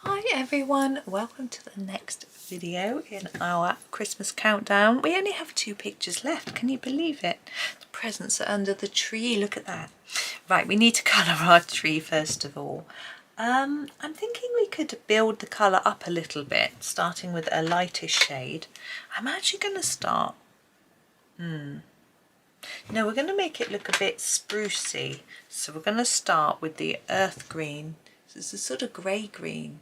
Hi everyone, welcome to the next video in our Christmas countdown. We only have 2 pictures left, can you believe it? The presents are under the tree, look at that. Right, we need to colour our tree first of all. I'm thinking we could build the colour up a little bit, starting with a lightish shade. I'm actually going to start, no, we're going to make it look a bit sprucey. So we're going to start with the earth green. So it's a sort of grey green.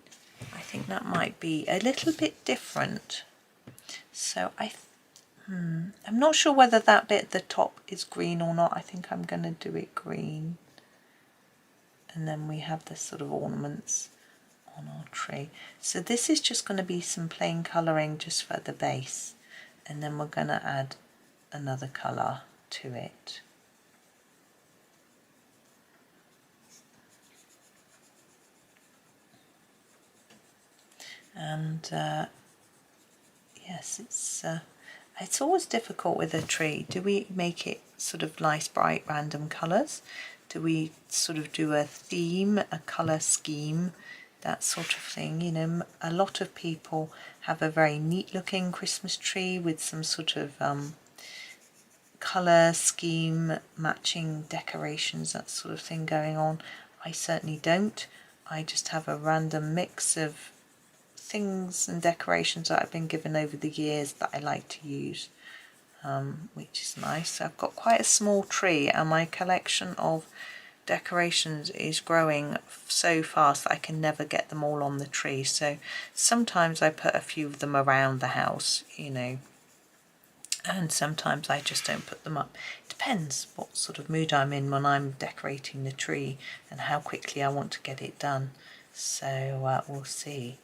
I think that might be a little bit different. So I'm not sure whether that bit at the top is green or not. I think I'm going to do it green. And then we have this sort of ornaments on our tree. So this is just going to be some plain colouring just for the base. And then we're going to add another colour to it. And yes, it's always difficult with a tree. Do we make it sort of nice bright random colours? Do we sort of do a theme, a colour scheme, that sort of thing? You know, a lot of people have a very neat looking Christmas tree with some sort of colour scheme, matching decorations, that sort of thing going on. I certainly don't. I just have a random mix of things and decorations that I've been given over the years that I like to use, which is nice. So I've got quite a small tree and my collection of decorations is growing so fast that I can never get them all on the tree. So sometimes I put a few of them around the house, you know, and sometimes I just don't put them up. It depends what sort of mood I'm in when I'm decorating the tree and how quickly I want to get it done. So we'll see.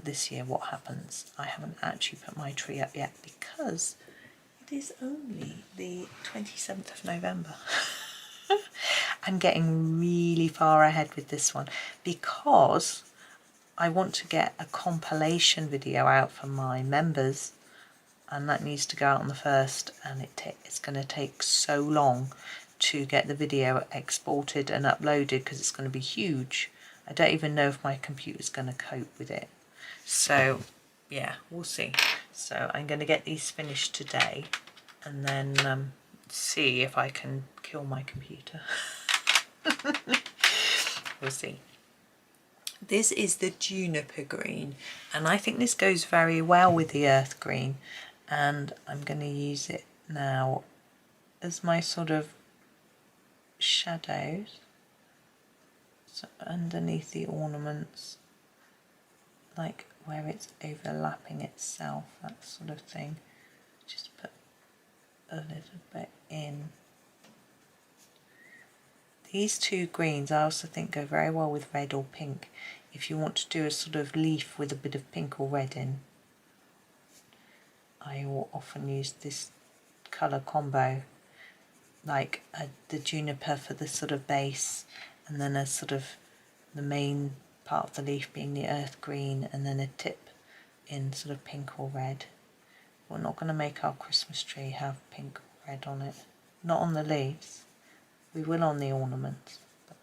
This year what happens. I haven't actually put my tree up yet because it is only the 27th of November. I'm getting really far ahead with this one because I want to get a compilation video out for my members, and that needs to go out on the 1st, and it's going to take so long to get the video exported and uploaded because it's going to be huge. I don't even know if my computer's going to cope with it. So yeah, we'll see. So I'm going to get these finished today and then see if I can kill my computer. We'll see. This is the juniper green, and I think this goes very well with the earth green, and I'm going to use it now as my sort of shadows, so underneath the ornaments, like where it's overlapping itself, that sort of thing. Just put a little bit in. These 2 greens I also think go very well with red or pink if you want to do a sort of leaf with a bit of pink or red in. I will often use this colour combo, like the juniper for the sort of base, and then a sort of the main part of the leaf being the earth green, and then a tip in sort of pink or red. We're not going to make our Christmas tree have pink or red on it. Not on the leaves. We will on the ornaments, but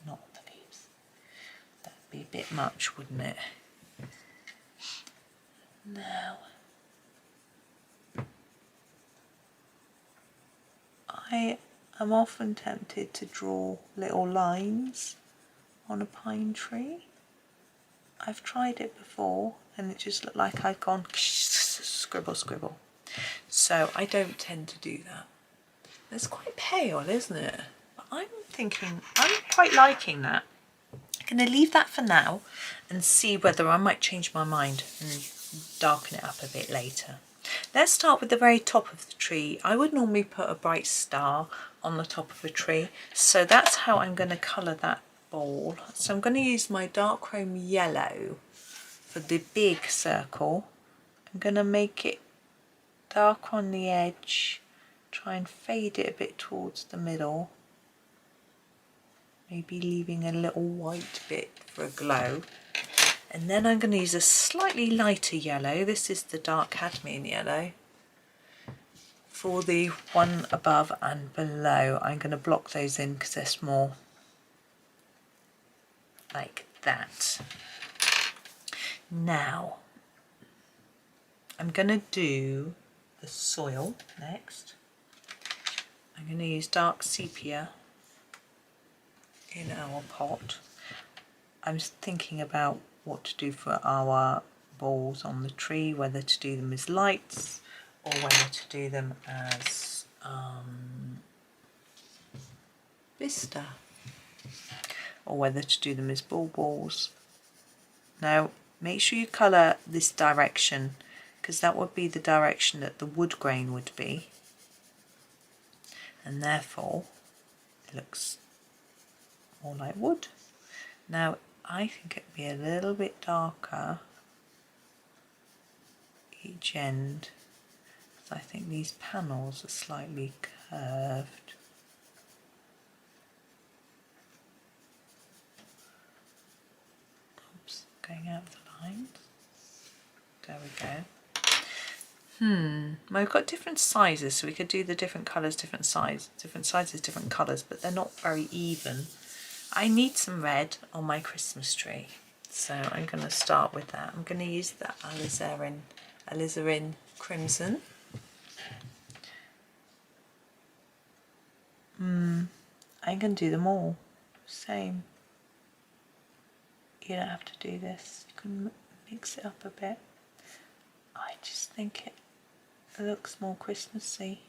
not on the leaves. That'd be a bit much, wouldn't it? Now, I am often tempted to draw little lines on a pine tree. I've tried it before and it just looked like I'd gone scribble scribble. So I don't tend to do that. It's quite pale, isn't it? But I'm thinking, I'm quite liking that. I'm going to leave that for now and see whether I might change my mind and darken it up a bit later. Let's start with the very top of the tree. I would normally put a bright star on the top of a tree, so that's how I'm going to colour that ball. So I'm going to use my dark chrome yellow for the big circle. I'm going to make it dark on the edge, try and fade it a bit towards the middle, maybe leaving a little white bit for a glow. And then I'm going to use a slightly lighter yellow. This is the dark cadmium yellow. For the one above and below, I'm going to block those in because they're small. Like that. Now, I'm going to do the soil next. I'm going to use dark sepia in our pot. I'm thinking about what to do for our balls on the tree, whether to do them as lights or whether to do them as vista, or whether to do them as balls. Now make sure you colour this direction, because that would be the direction that the wood grain would be, and therefore it looks more like wood. Now I think it'd be a little bit darker each end, because I think these panels are slightly curved. Oops, going out of the lines. There we go. Well, we've got different sizes, so we could do the different colours, different sizes, different colours, but they're not very even. I need some red on my Christmas tree, so I'm going to start with that. I'm going to use the alizarin crimson. I'm going to do them all same. You don't have to do this. You can mix it up a bit. I just think it looks more Christmassy.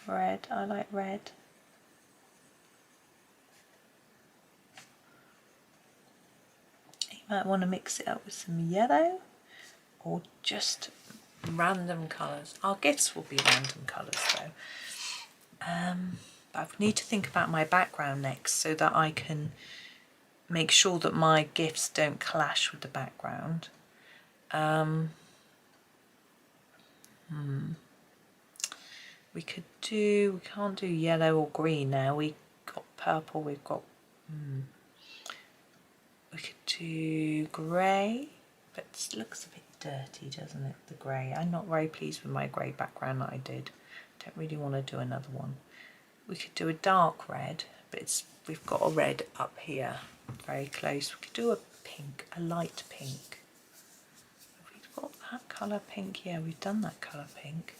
Red, I like red. You might want to mix it up with some yellow or just random colours. Our gifts will be random colours though. I need to think about my background next so that I can make sure that my gifts don't clash with the background. We can't do yellow or green now. We've got purple, we could do grey, but it looks a bit dirty, doesn't it, the grey? I'm not very pleased with my grey background that I did. Don't really want to do another one. We could do a dark red, but we've got a red up here, very close. We could do a pink, a light pink. Have we got that colour pink? Yeah, we've done that colour pink.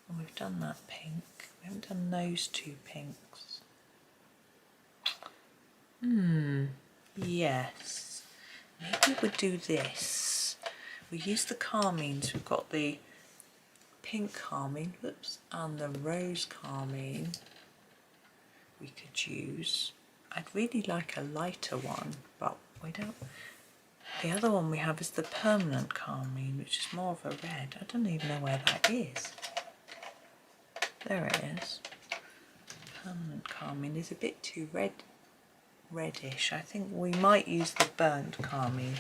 And we've done that pink. We haven't done those two pinks. Yes. Maybe we'll do this. We use the carmines. We've got the pink carmine, and the rose carmine we could use. I'd really like a lighter one, but we don't. The other one we have is the permanent carmine, which is more of a red. I don't even know where that is. There it is. Permanent carmine is a bit too reddish. I think we might use the burnt carmine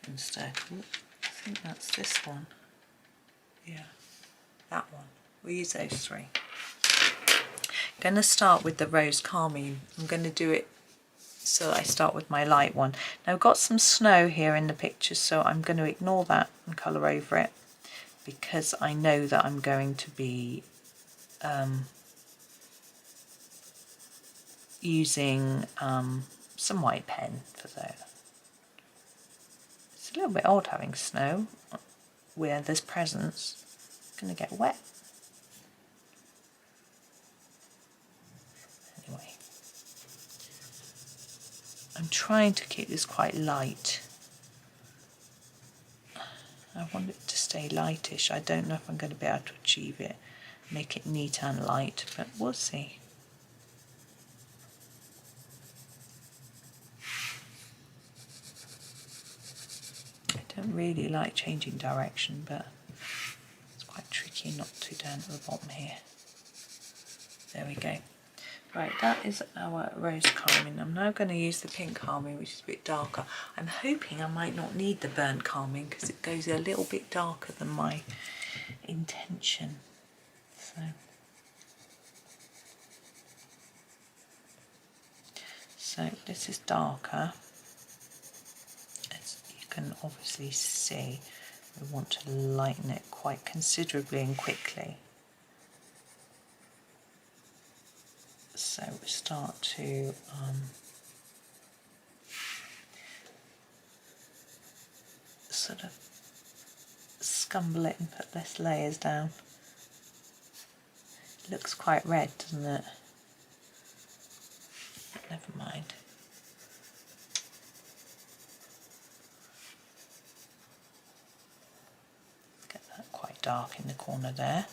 instead. I think that's this one. Yeah, that one. We'll use those three. I'm going to start with the rose carmine. I'm going to do it so I start with my light one. Now I've got some snow here in the picture, so I'm going to ignore that and colour over it, because I know that I'm going to be using some white pen for that. It's a little bit odd having snow where there's presents. It's going to get wet. Anyway, I'm trying to keep this quite light. I want it to stay lightish. I don't know if I'm going to be able to achieve it, make it neat and light, but we'll see. I don't really like changing direction, but it's quite tricky not to down at the bottom here. There we go. Right, that is our rose carmine. I'm now going to use the pink carmine, which is a bit darker. I'm hoping I might not need the burnt carmine because it goes a little bit darker than my intention. So this is darker. As you can obviously see, we want to lighten it quite considerably and quickly. So we start to sort of scumble it and put less layers down. It looks quite red, doesn't it? Never mind. Get that quite dark in the corner there.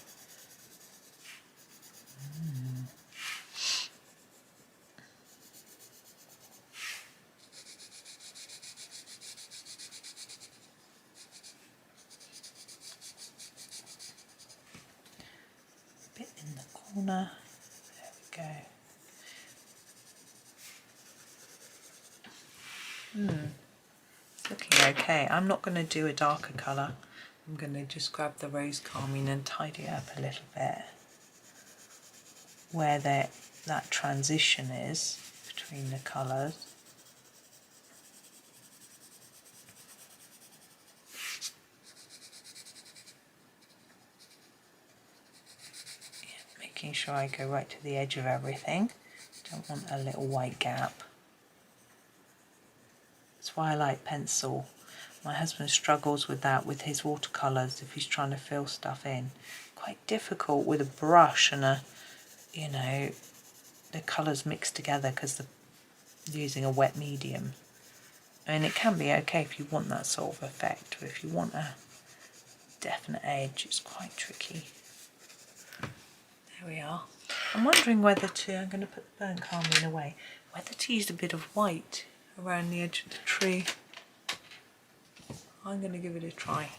Bit in the corner. There we go. It's looking okay. I'm not going to do a darker colour. I'm going to just grab the rose carmine and tidy it up a little bit where that transition is between the colours. Yeah, making sure I go right to the edge of everything. Don't want a little white gap. That's why I like pencil. My husband struggles with that with his watercolours if he's trying to fill stuff in. Quite difficult with a brush and the colours mixed together because they're using a wet medium. I mean, it can be okay if you want that sort of effect, but if you want a definite edge, it's quite tricky. There we are. I'm wondering whether to, I'm going to put the burnt carmine away, whether to use a bit of white around the edge of the tree. I'm going to give it a try.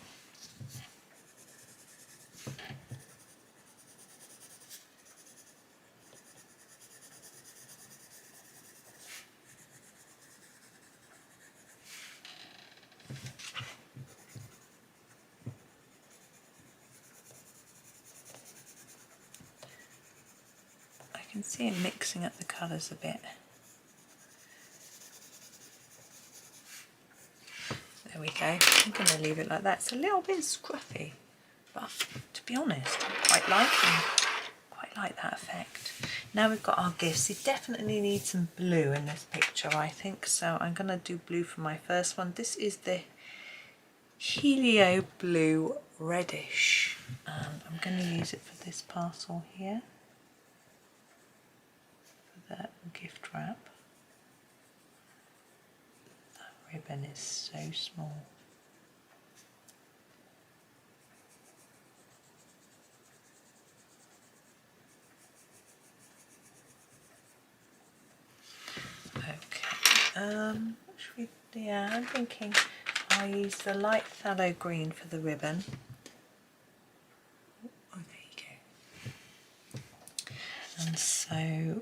I can see it mixing up the colours a bit. There we go. I'm going to leave it like that. It's a little bit scruffy, but to be honest, I quite like that effect. Now we've got our gifts. You definitely need some blue in this picture, I think. So I'm going to do blue for my first one. This is the Helio Blue Reddish, and I'm going to use it for this parcel here, for that gift wrap. Ribbon is so small. Okay, what should we do? Yeah, I'm thinking I'll use the light phthalo green for the ribbon. Oh, there you go. And so we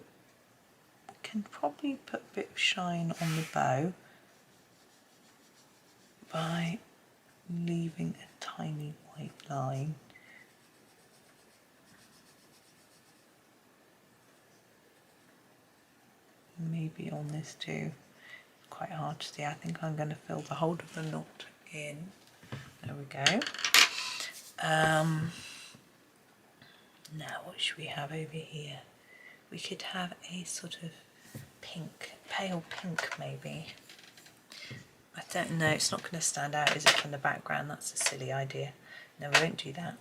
can probably put a bit of shine on the bow by leaving a tiny white line. Maybe on this too. It's quite hard to see. I think I'm going to fill the whole of the knot in. There we go. Now what should we have over here? We could have a sort of pink, pale pink maybe. I don't know, it's not going to stand out, is it, from the background? That's a silly idea. No, we won't do that.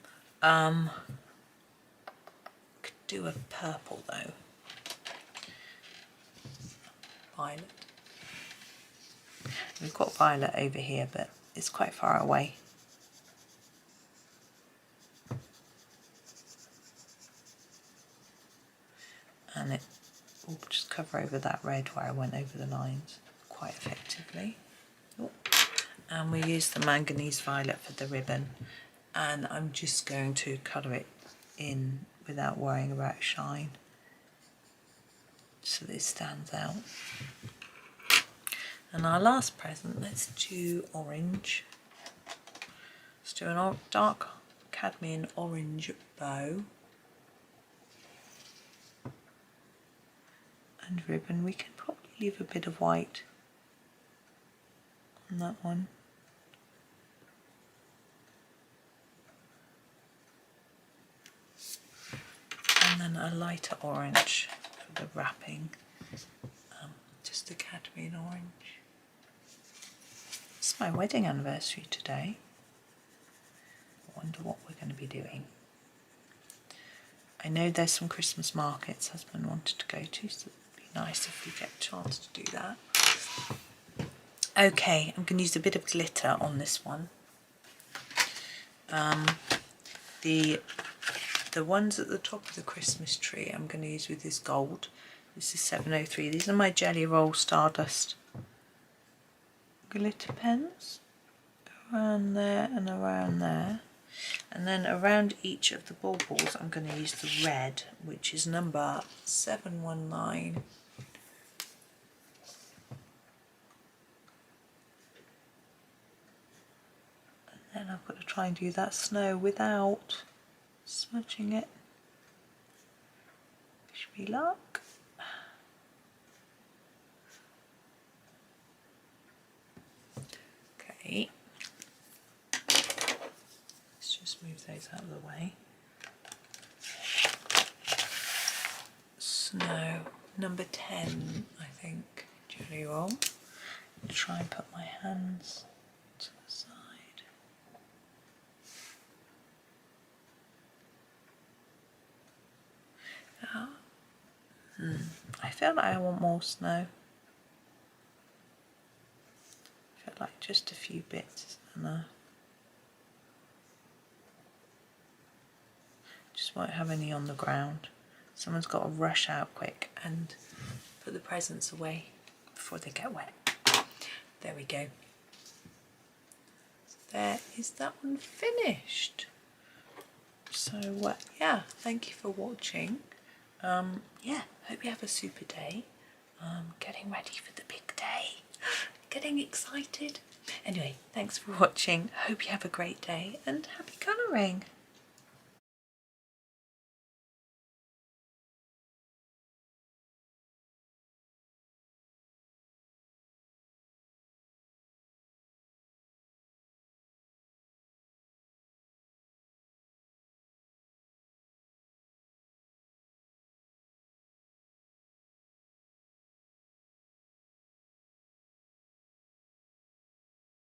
Could do a purple though. Violet. We've got violet over here, but it's quite far away. And it will just cover over that red where I went over the lines quite effectively. Oh. And we use the manganese violet for the ribbon, and I'm just going to colour it in without worrying about shine so that it stands out. And our last present, let's do orange. Let's do a dark cadmium orange bow and ribbon. We can probably leave a bit of white on that one. And then a lighter orange for the wrapping, just a cadmium orange. It's It's my wedding anniversary today. I wonder what we're going to be doing. I know there's some Christmas markets husband wanted to go to, so it'd be nice if we get a chance to do that. Okay, I'm going to use a bit of glitter on this one. The ones at the top of the Christmas tree I'm going to use with this gold. This is 703. These are my Jelly Roll Stardust glitter pens. Around there and around there. And then around each of the baubles I'm going to use the red, which is number 719. And then I've got to try and do that snow without smudging it. Wish me luck. Okay. Let's just move those out of the way. Snow, number 10, I think, Jelly Roll. Try and put my hands to the side. I feel like I want more snow. I feel like just a few bits and just won't have any on the ground. Someone's got to rush out quick and put the presents away before they get wet. There we go. There is that one finished. So yeah, thank you for watching. Yeah, hope you have a super day. Getting ready for the big day. Getting excited. Anyway, thanks for watching. Hope you have a great day and happy colouring.